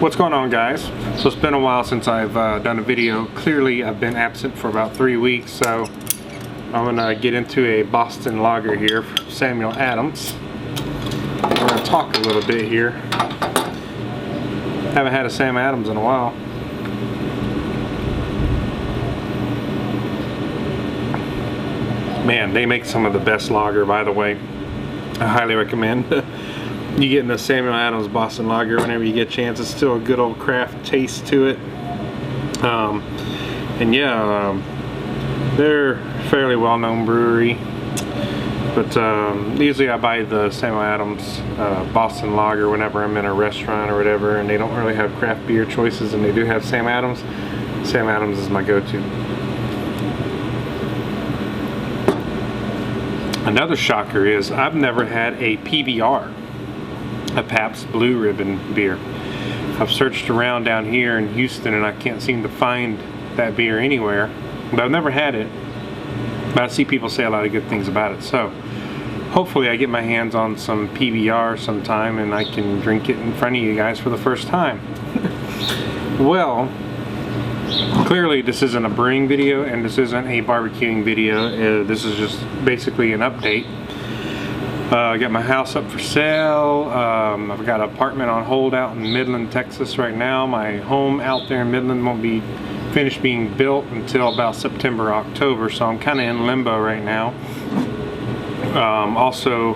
What's going on, guys? So it's been a while since I've done a video. Clearly I've been absent for about 3 weeks, so I'm gonna get into a Boston lager here, Samuel Adams. We're gonna talk a little bit here. Haven't had a Sam Adams in a while. Man, they make some of the best lager, by the way. I highly recommend you getting the Samuel Adams Boston Lager whenever you get a chance. It's still a good old craft taste to it. And yeah, they're a fairly well-known brewery. But usually I buy the Samuel Adams Boston Lager whenever I'm in a restaurant or whatever, and they don't really have craft beer choices, and they do have Sam Adams. Sam Adams is my go-to. Another shocker is I've never had a PBR, a Pabst Blue Ribbon beer. I've searched around down here in Houston and I can't seem to find that beer anywhere, but I've never had it. But I see people say a lot of good things about it, so hopefully I get my hands on some PBR sometime and I can drink it in front of you guys for the first time. Well, clearly this isn't a brewing video and this isn't a barbecuing video. This is just basically an update. I got my house up for sale. I've got an apartment on hold out in Midland, Texas right now. My home out there in Midland won't be finished being built until about September, October, so I'm kind of in limbo right now. Also,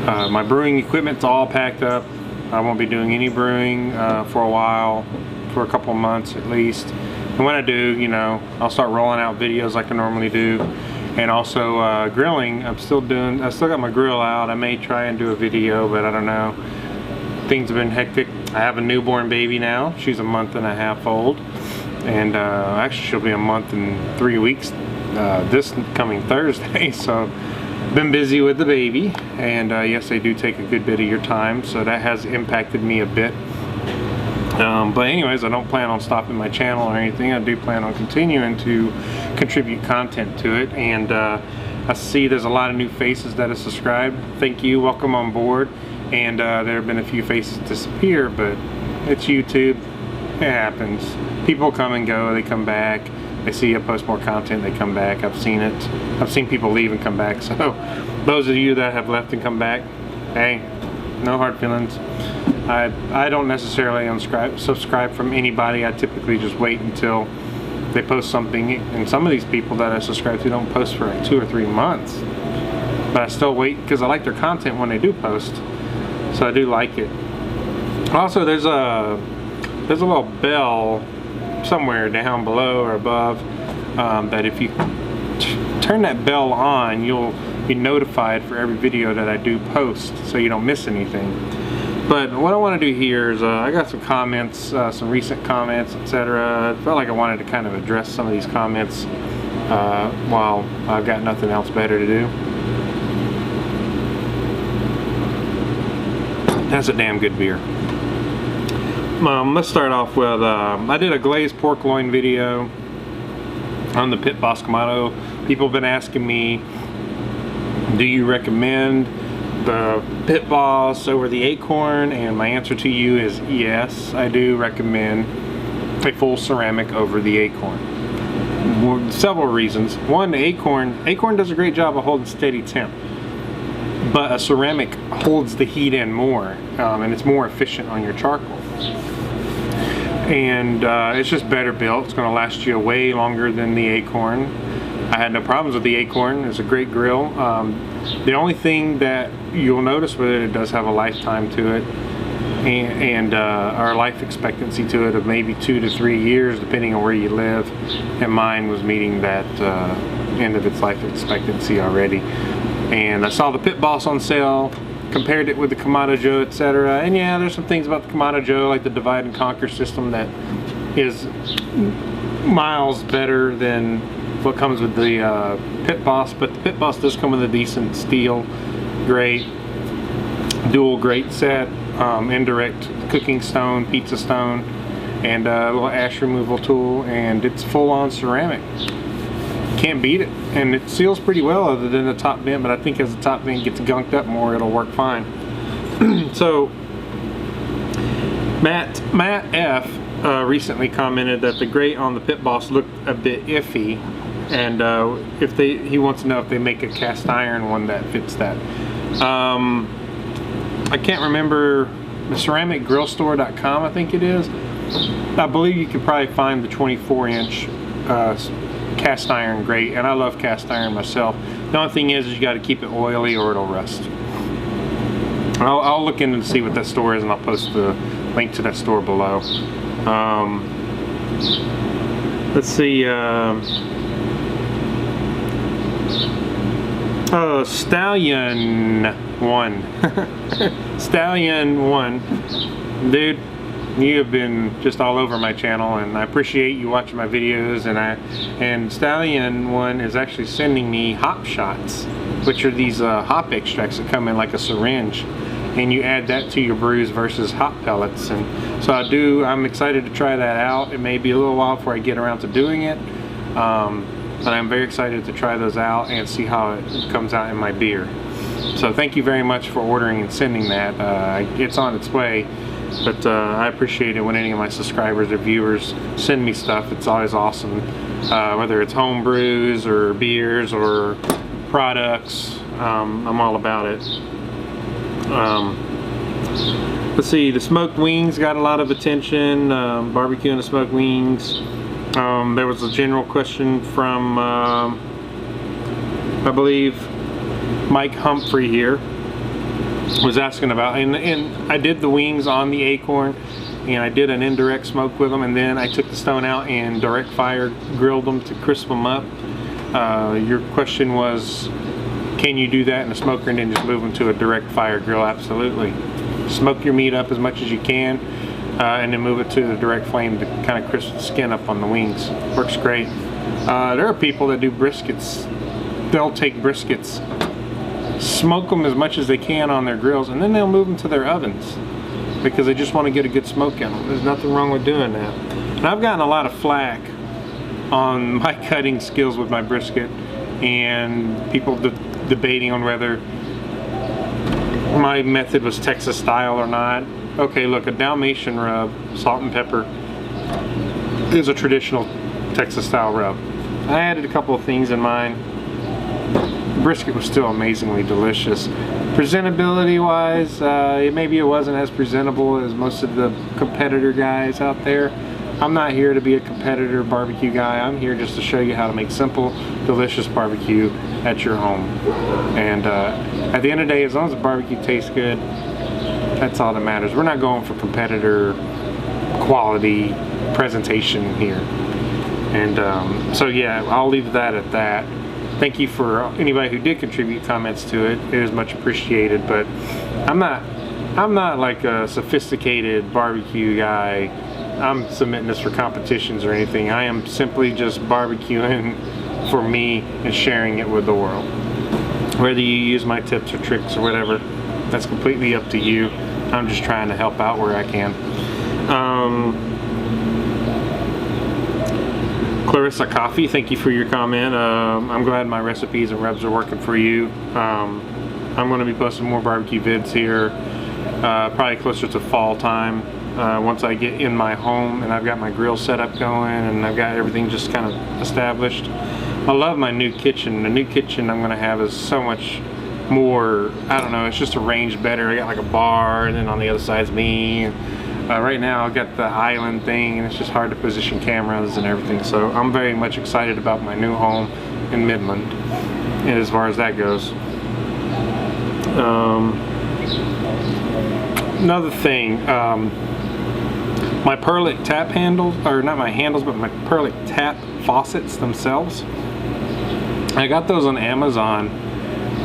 my brewing equipment's all packed up. I won't be doing any brewing for a while, for a couple months at least. And when I do, you know, I'll start rolling out videos like I normally do. And also grilling, I still got my grill out. I may try and do a video, but I don't know. Things have been hectic. I have a newborn baby now. She's a month and a half old. And actually she'll be a month and 3 weeks this coming Thursday. So been busy with the baby. And yes, they do take a good bit of your time. So that has impacted me a bit. But anyways, I don't plan on stopping my channel or anything. I do plan on continuing to contribute content to it, and I see there's a lot of new faces that have subscribed. Thank you, welcome on board. And there have been a few faces disappear, but it's YouTube. It happens. People come and go, they come back. They see I post more content, they come back. I've seen it. I've seen people leave and come back. So those of you that have left and come back, hey, no hard feelings. I don't necessarily subscribe from anybody. I typically just wait until they post something, and some of these people that I subscribe to don't post for like 2 or 3 months, but I still wait because I like their content when they do post, so I do like it. Also, there's a little bell somewhere down below or above that if you turn that bell on, you'll be notified for every video that I do post, so you don't miss anything. But what I want to do here is I got some comments, some recent comments, etc. I felt like I wanted to kind of address some of these comments while I've got nothing else better to do. That's a damn good beer. Let's start off with, I did a glazed pork loin video on the Pitboss Kamado. People have been asking me, do you recommend the Pitboss over the Acorn? And my answer to you is yes, I do recommend a full ceramic over the Acorn. Several reasons. One, the Acorn does a great job of holding steady temp, but a ceramic holds the heat in more, and it's more efficient on your charcoal. And it's just better built. It's going to last you way longer than the Acorn. I had no problems with the Acorn. It's a great grill. The only thing that you'll notice with it, it does have a lifetime to it, and our life expectancy to it of maybe 2 to 3 years, depending on where you live. And mine was meeting that end of its life expectancy already. And I saw the Pitboss on sale, compared it with the Kamado Joe, etc. And yeah, there's some things about the Kamado Joe, like the divide and conquer system, that is miles better than what comes with the Pitboss. But the Pitboss does come with a decent steel grate, dual grate set, indirect cooking stone, pizza stone, and a little ash removal tool, and it's full-on ceramic. Can't beat it, and it seals pretty well other than the top vent, but I think as the top vent gets gunked up more, it'll work fine. So Matt F recently commented that the grate on the Pitboss looked a bit iffy, and he wants to know if they make a cast iron one that fits that. I can't remember, the ceramicgrillstore.com, I think it is. I believe you could probably find the 24-inch cast iron grate, and I love cast iron myself. The only thing is you got to keep it oily or it'll rust. I'll look into to see what that store is, and I'll post the link to that store below. Let's see. Oh, Stallion 1. Stallion 1. Dude, you have been just all over my channel, and I appreciate you watching my videos. And Stallion 1 is actually sending me hop shots, which are these hop extracts that come in like a syringe, and you add that to your brews versus hop pellets. And so I'm excited to try that out. It may be a little while before I get around to doing it, but I'm very excited to try those out and see how it comes out in my beer. So thank you very much for ordering and sending that. It's on its way, but I appreciate it when any of my subscribers or viewers send me stuff. It's always awesome, whether it's home brews or beers or products. I'm all about it. Let's see, the smoked wings got a lot of attention. Barbecue and the smoked wings. There was a general question from I believe Mike Humphrey here was asking about, and I did the wings on the Acorn, and I did an indirect smoke with them, and then I took the stone out and direct fire grilled them to crisp them up. Your question was, can you do that in a smoker and then just move them to a direct fire grill? Absolutely. Smoke your meat up as much as you can, and then move it to the direct flame to kind of crisp the skin up on the wings. Works great. There are people that do briskets. They'll take briskets, smoke them as much as they can on their grills, and then they'll move them to their ovens because they just want to get a good smoke in them. There's nothing wrong with doing that. And I've gotten a lot of flack on my cutting skills with my brisket, and people debating on whether my method was Texas style or not. Okay, look, a Dalmatian rub, salt and pepper, is a traditional Texas style rub. I added a couple of things in mine. The brisket was still amazingly delicious. Presentability wise, maybe it wasn't as presentable as most of the competitor guys out there. I'm not here to be a competitor barbecue guy. I'm here just to show you how to make simple, delicious barbecue at your home. And at the end of the day, as long as the barbecue tastes good, that's all that matters. We're not going for competitor quality presentation here. And so yeah, I'll leave that at that. Thank you for anybody who did contribute comments to it. It is much appreciated, but I'm not like a sophisticated barbecue guy. I'm submitting this for competitions or anything. I am simply just barbecuing for me and sharing it with the world. Whether you use my tips or tricks or whatever, that's completely up to you. I'm just trying to help out where I can. Clarissa Coffee, thank you for your comment. I'm glad my recipes and rubs are working for you. I'm going to be posting more barbecue vids here, probably closer to fall time. Once I get in my home and I've got my grill set up going and I've got everything just kind of established. I love my new kitchen. The new kitchen I'm going to have is so much more, I don't know, it's just arranged better. I got like a bar, and then on the other side's me. Right now I've got the island thing, and it's just hard to position cameras and everything. So I'm very much excited about my new home in Midland as far as that goes. Another thing, my Perlick tap handles, or not my handles, but my Perlick tap faucets themselves. I got those on Amazon.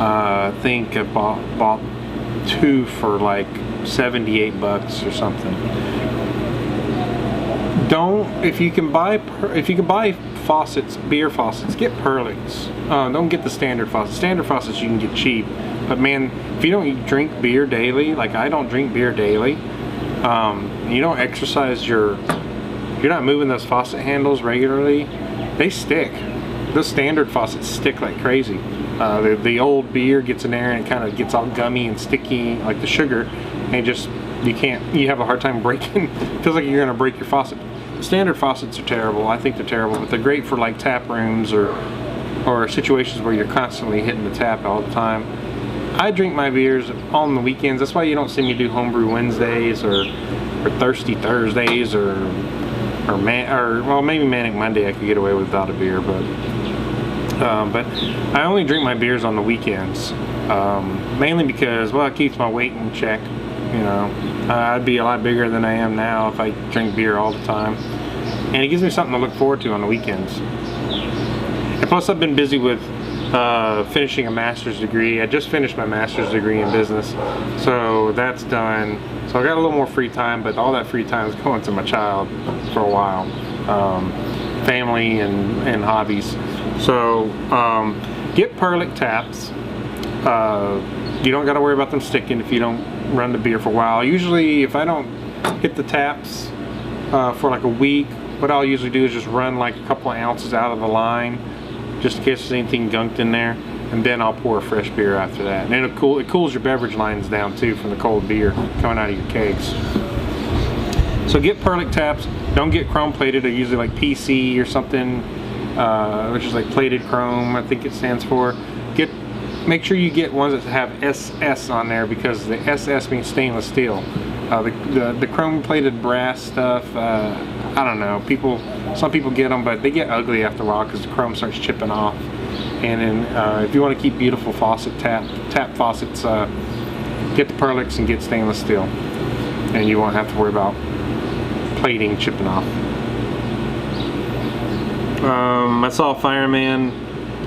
I think I bought two for like 78 bucks or something. If you can buy faucets, beer faucets, get Perlicks. Don't get the standard faucets. Standard faucets you can get cheap, but man, if you don't drink beer daily, like I don't drink beer daily, you don't exercise you're not moving those faucet handles regularly, they stick. Those standard faucets stick like crazy. The old beer gets in there and it kind of gets all gummy and sticky like the sugar, and just you have a hard time breaking. Feels like you're gonna break your faucet. Standard faucets are terrible. I think they're terrible, but they're great for like tap rooms or situations where you're constantly hitting the tap all the time. I drink my beers on the weekends. That's why you don't see me do homebrew Wednesdays or thirsty Thursdays or well, maybe Manic Monday I could get away without a beer, but I only drink my beers on the weekends, mainly because, well, it keeps my weight in check. You know, I'd be a lot bigger than I am now if I drink beer all the time, and it gives me something to look forward to on the weekends. And plus, I've been busy with finishing a master's degree. I just finished my master's degree in business, so that's done. So I got a little more free time, but all that free time is going to my child for a while, family and hobbies. So get Perlick taps. You don't got to worry about them sticking if you don't run the beer for a while. Usually, if I don't hit the taps for like a week, what I'll usually do is just run like a couple of ounces out of the line, just in case there's anything gunked in there, and then I'll pour a fresh beer after that. And it cools your beverage lines down too from the cold beer coming out of your kegs. So get Perlick taps. Don't get chrome plated. They're usually like PC or something, which is like plated chrome, I think it stands for. Make sure you get ones that have SS on there, because the SS means stainless steel. The chrome plated brass stuff, I don't know, some people get them, but they get ugly after a while because the chrome starts chipping off. And then if you want to keep beautiful tap faucets, get the Perlicks and get stainless steel, and you won't have to worry about plating chipping off. I saw Fireman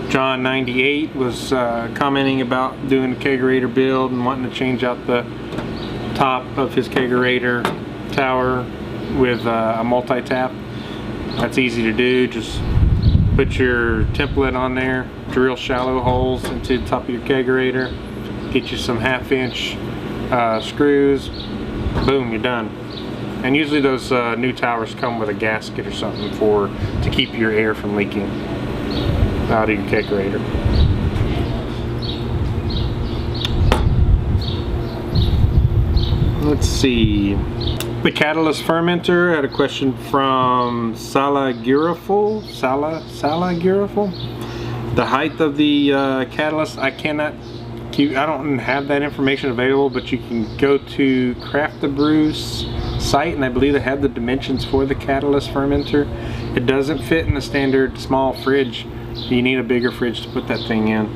John 98 was commenting about doing a Kegerator build and wanting to change out the top of his Kegerator tower with a multi-tap. That's easy to do. Just put your template on there, drill shallow holes into the top of your Kegerator, get you some 1/2-inch screws, boom, you're done. And usually those new towers come with a gasket or something to keep your air from leaking out of your Kegerator. Let's see. The catalyst fermenter. I had a question from Sala Giraful. The height of the catalyst, I don't have that information available, but you can go to Craft the Brew's site, and I believe they have the dimensions for the catalyst fermenter. It doesn't fit in the standard small fridge. You need a bigger fridge to put that thing in.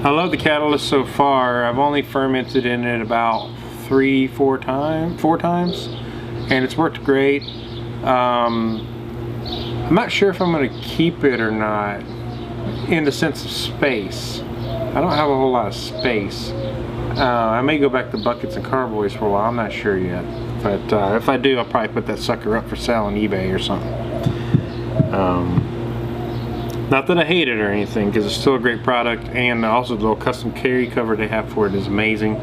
I love the catalyst so far. I've only fermented in it about 4 times, and it's worked great. I'm not sure if I'm going to keep it or not, in the sense of space. I don't have a whole lot of space. I may go back to buckets and carboys for a while. I'm not sure yet, but if I do, I'll probably put that sucker up for sale on eBay or something. Not that I hate it or anything, because it's still a great product, and also the little custom carry cover they have for it is amazing.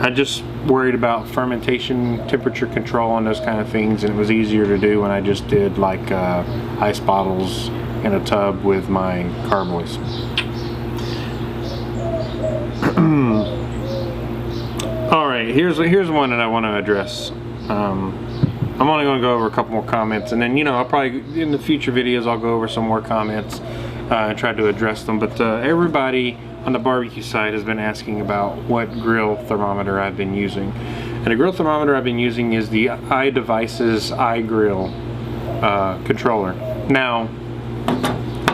I just worried about fermentation, temperature control, and those kind of things, and it was easier to do when I just did like ice bottles in a tub with my carboys. Alright, here's one that I want to address. I'm only going to go over a couple more comments, and then, you know, I'll probably, in the future videos, I'll go over some more comments and try to address them. But everybody on the barbecue side has been asking about what grill thermometer I've been using. And the grill thermometer I've been using is the iDevices iGrill controller. Now,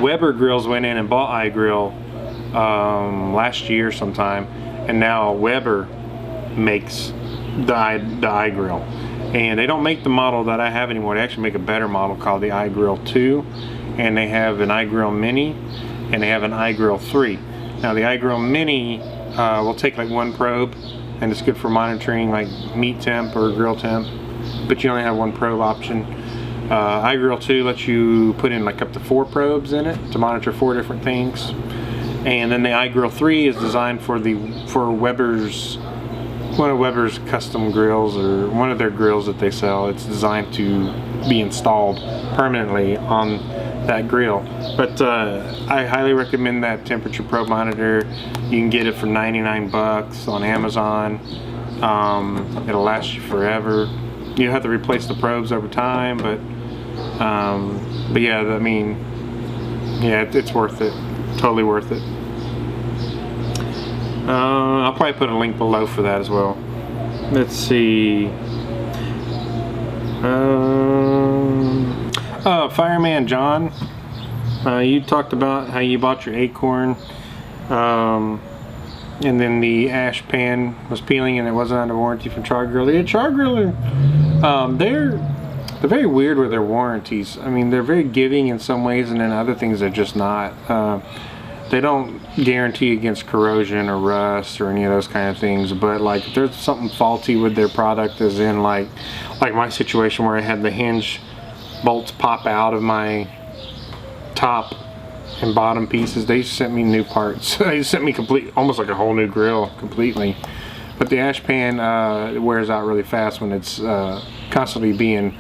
Weber Grills went in and bought iGrill last year sometime, and now Weber makes the iGrill. And they don't make the model that I have anymore. They actually make a better model called the iGrill 2, and they have an iGrill Mini, and they have an iGrill 3. Now the iGrill Mini will take like 1 probe, and it's good for monitoring like meat temp or grill temp, but you only have 1 probe option. iGrill 2 lets you put in like up to 4 probes in it to monitor 4 different things. And then the iGrill 3 is designed for Weber's, one of Weber's custom grills, or one of their grills that they sell. It's designed to be installed permanently on that grill. But I highly recommend that temperature probe monitor. You can get it for 99 bucks on Amazon. It'll last you forever. You have to replace the probes over time, but yeah, I mean, yeah, it's worth it. Totally worth it. I'll probably put a link below for that as well. Let's see. Fireman John, you talked about how you bought your Acorn, and then the ash pan was peeling and it wasn't under warranty from Char Griller. Yeah, Char Griller, they're very weird with their warranties. I mean, they're very giving in some ways, and then other things they're just not. They don't guarantee against corrosion or rust or any of those kind of things, but like if there's something faulty with their product, as in like my situation where I had the hinge bolts pop out of my top and bottom pieces, they sent me new parts. They sent me almost like a whole new grill completely. But the ash pan wears out really fast when it's constantly being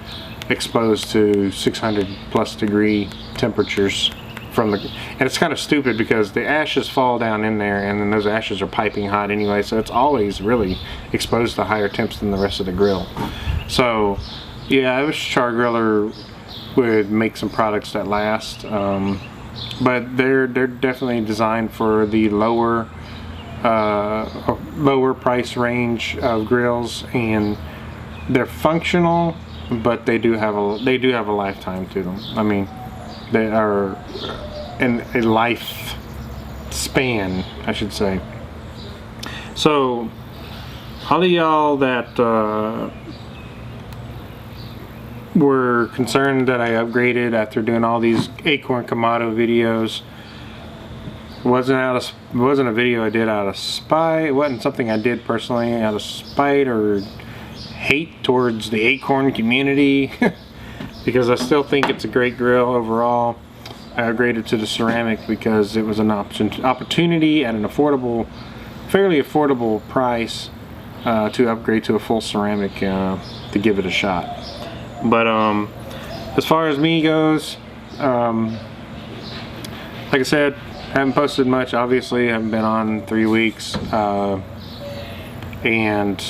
exposed to 600+ degree temperatures from the, and it's kind of stupid because the ashes fall down in there, and then those ashes are piping hot anyway, so it's always really exposed to higher temps than the rest of the grill. So yeah, I wish Char Griller would make some products that last, but they're definitely designed for the lower price range of grills, and they're functional, but they do have a lifetime to them. I mean, they are in a life span, I should say. So all of y'all that were concerned that I upgraded after doing all these Acorn Kamado videos, it wasn't a video I did out of spite. It wasn't something I did personally out of spite or hate towards the Acorn community. Because I still think it's a great grill overall. I upgraded to the ceramic because it was an opportunity at an fairly affordable price to upgrade to a full ceramic to give it a shot. But as far as me goes, like I said, I haven't posted much. Obviously, I haven't been on 3 weeks, and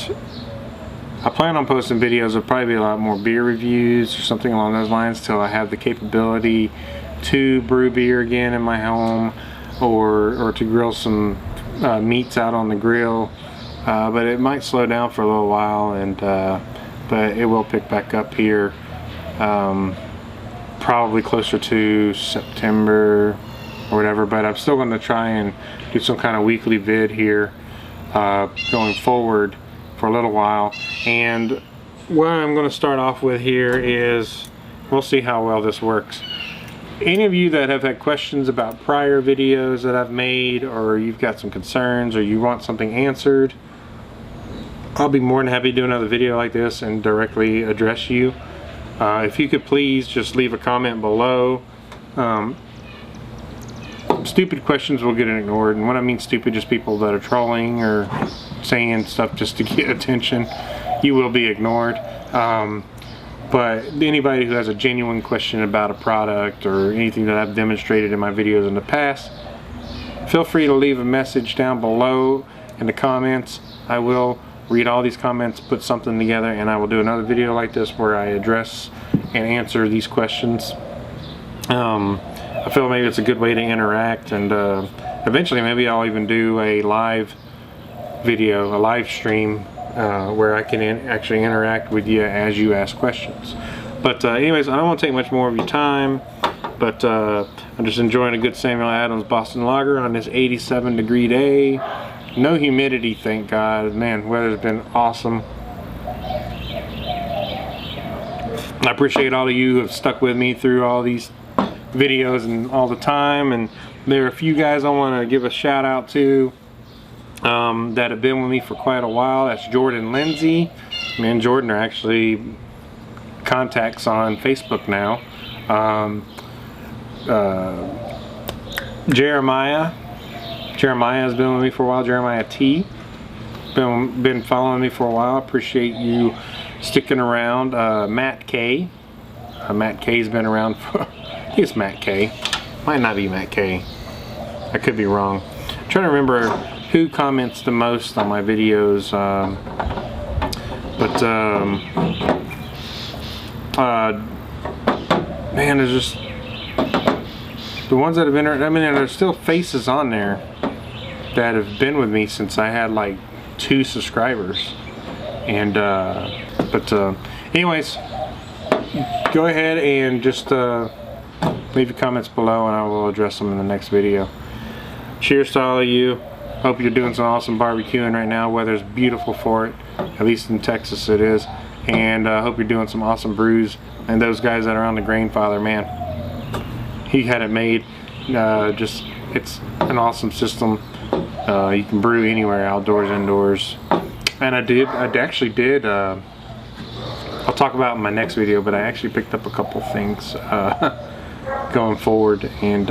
I plan on posting videos of probably a lot more beer reviews or something along those lines till I have the capability to brew beer again in my home, or to grill some meats out on the grill. But it might slow down for a little while, and but it will pick back up here probably closer to September or whatever. But I'm still going to try and do some kind of weekly vid here going forward for a little while. And what I'm going to start off with here is, we'll see how well this works. Any of you that have had questions about prior videos that I've made, or you've got some concerns, or you want something answered, I'll be more than happy to do another video like this and directly address you. If you could please just leave a comment below. Stupid questions will get ignored, and when I mean stupid, just people that are trolling or saying stuff just to get attention, you will be ignored. But anybody who has a genuine question about a product or anything that I've demonstrated in my videos in the past, feel free to leave a message down below in the comments. I will read all these comments, put something together, and I will do another video like this where I address and answer these questions. I feel maybe it's a good way to interact, and eventually maybe I'll even do a live video, a live stream, where I can actually interact with you as you ask questions. But anyways, I don't want to take much more of your time, but I'm just enjoying a good Samuel Adams Boston Lager on this 87-degree day. No humidity, thank God. Man, weather's been awesome. I appreciate all of you who have stuck with me through all these videos and all the time, and there are a few guys I want to give a shout out to that have been with me for quite a while. That's Jordan Lindsay. Me and Jordan are actually contacts on Facebook now. Jeremiah has been with me for a while. Jeremiah T. Been following me for a while. Appreciate you sticking around. Matt K. Matt K's been around for, I think it's Matt K. Might not be Matt K. I could be wrong. I'm trying to remember who comments the most on my videos. But man, there's just the ones that have been, I mean, there's still faces on there that have been with me since I had like 2 subscribers. And anyways, go ahead and just leave your comments below and I will address them in the next video. Cheers to all of you. Hope you're doing some awesome barbecuing right now. Weather's beautiful for it, at least in Texas it is. And I hope you're doing some awesome brews. And those guys that are on the Grainfather, man, he had it made. It's an awesome system. You can brew anywhere, outdoors, indoors. And I actually did, I'll talk about in my next video, but I actually picked up a couple things going forward, and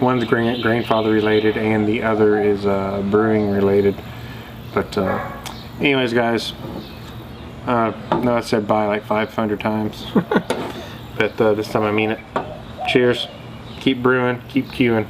one's Grainfather related and the other is brewing related. But anyways guys, no, I said bye like 500 times, but this time I mean it. Cheers, keep brewing, keep queuing.